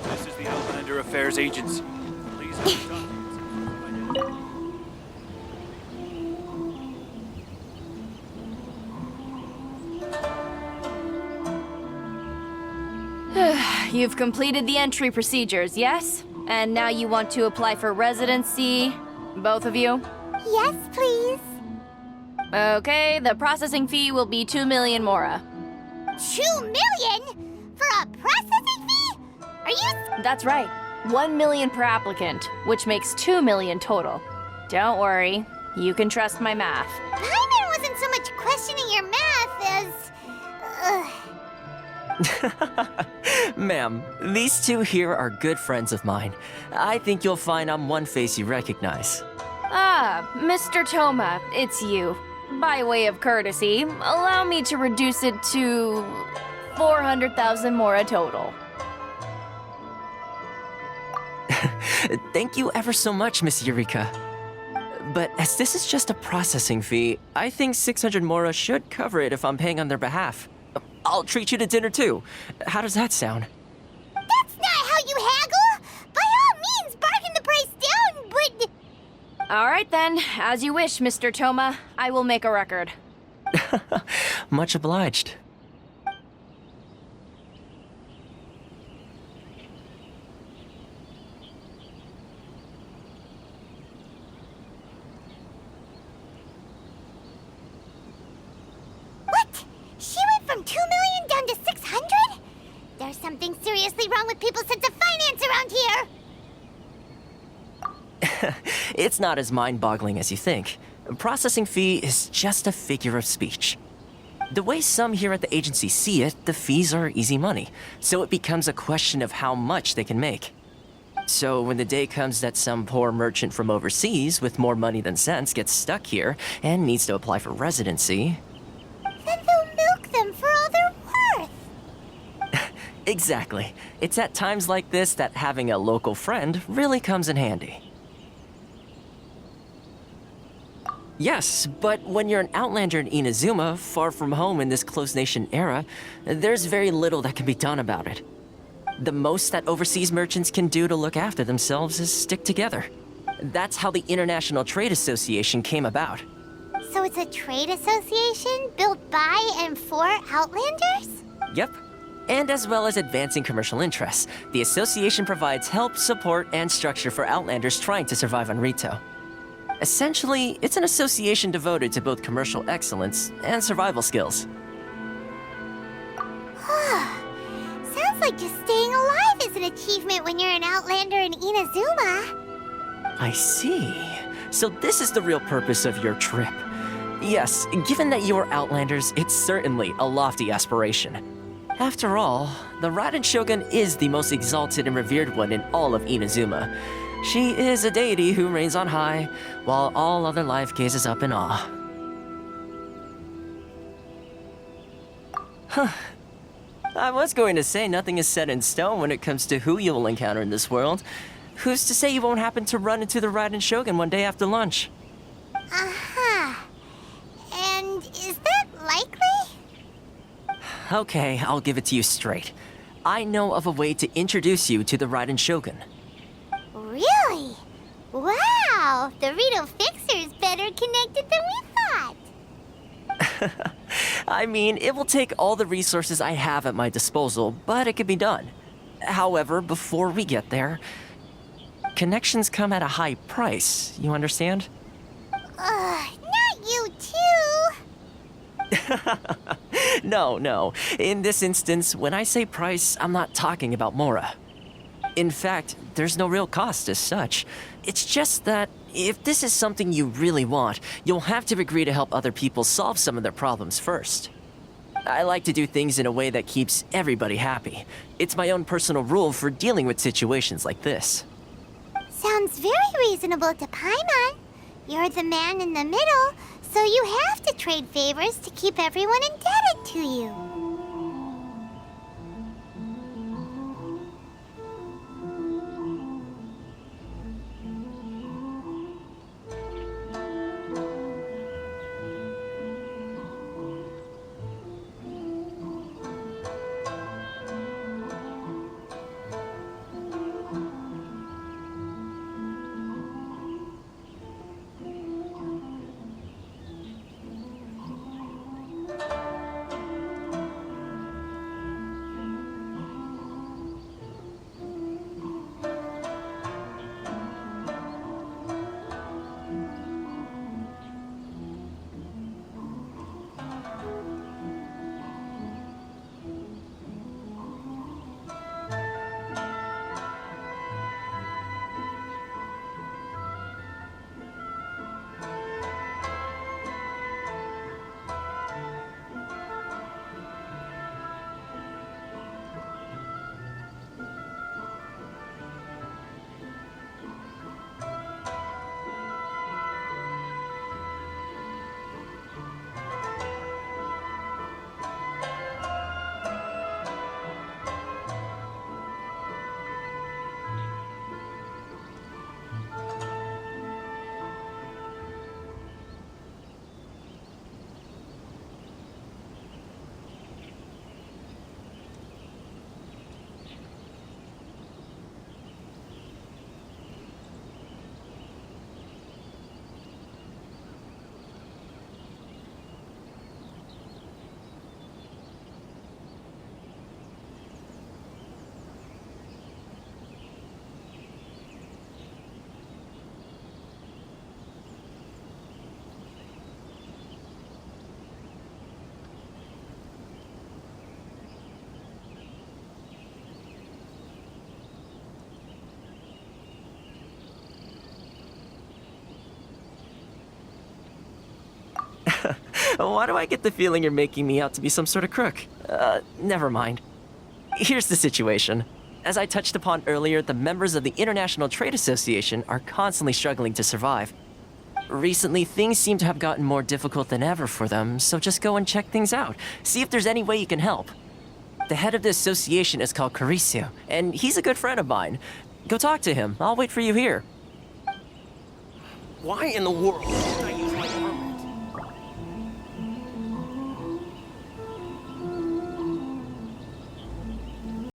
This is the Outlander Affairs Agency. Please You've completed the entry procedures, yes? And now you want to apply for residency, both of you? Yes, please. Okay, the processing fee will be 2 million mora. 2 million? For a processing fee? Are you... That's right. 1 million per applicant, which makes 2 million total. Don't worry, you can trust my math. Paimon wasn't so much questioning your math as... Ma'am, these two here are good friends of mine. I think you'll find I'm one face you recognize. Ah, Mr. Toma, it's you. By way of courtesy, allow me to reduce it to 400,000 mora total. Thank you ever so much, Miss Eureka. But as this is just a processing fee, I think 600 mora should cover it if I'm paying on their behalf. I'll treat you to dinner too. How does that sound? That's not how you haggle! By all means, bargain the price down, but... All right then, as you wish, Mr. Toma. I will make a record. Much obliged. What? She went from 2 million down to 600? There's something seriously wrong with people's sense of finance around here! It's not as mind-boggling as you think. Processing fee is just a figure of speech. The way some here at the agency see it, the fees are easy money, so it becomes a question of how much they can make. So when the day comes that some poor merchant from overseas with more money than sense gets stuck here and needs to apply for residency... Then they'll milk them for all they're worth! Exactly. It's at times like this that having a local friend really comes in handy. Yes, but when you're an outlander in Inazuma, far from home in this closed nation era, there's very little that can be done about it. The most that overseas merchants can do to look after themselves is stick together. That's how the International Trade Association came about. So it's a trade association built by and for Outlanders? Yep. And as well as advancing commercial interests, the association provides help, support, and structure for Outlanders trying to survive on Rito. Essentially, it's an association devoted to both commercial excellence and survival skills. Sounds like just staying alive is an achievement when you're an Outlander in Inazuma. I see. So this is the real purpose of your trip. Yes, given that you're Outlanders, it's certainly a lofty aspiration. After all, the Raiden Shogun is the most exalted and revered one in all of Inazuma. She is a deity who reigns on high, while all other life gazes up in awe. Huh. I was going to say nothing is set in stone when it comes to who you'll encounter in this world. Who's to say you won't happen to run into the Raiden Shogun one day after lunch? Uh-huh. And is that likely? Okay, I'll give it to you straight. I know of a way to introduce you to the Raiden Shogun. Really? Wow! Wow, the Rito Fixer's better connected than we thought. I mean, it will take all the resources I have at my disposal, but it can be done. However, before we get there, connections come at a high price, you understand? Not you too. No. In this instance, when I say price, I'm not talking about Mora. In fact, there's no real cost as such. It's just that if this is something you really want, you'll have to agree to help other people solve some of their problems first. I like to do things in a way that keeps everybody happy. It's my own personal rule for dealing with situations like this. Sounds very reasonable to Paimon. You're the man in the middle, so you have to trade favors to keep everyone indebted to you. Why do I get the feeling you're making me out to be some sort of crook? Never mind. Here's the situation. As I touched upon earlier, the members of the International Trade Association are constantly struggling to survive. Recently, things seem to have gotten more difficult than ever for them, so just go and check things out. See if there's any way you can help. The head of the association is called Caricio, and he's a good friend of mine. Go talk to him. I'll wait for you here. Why in the world did I use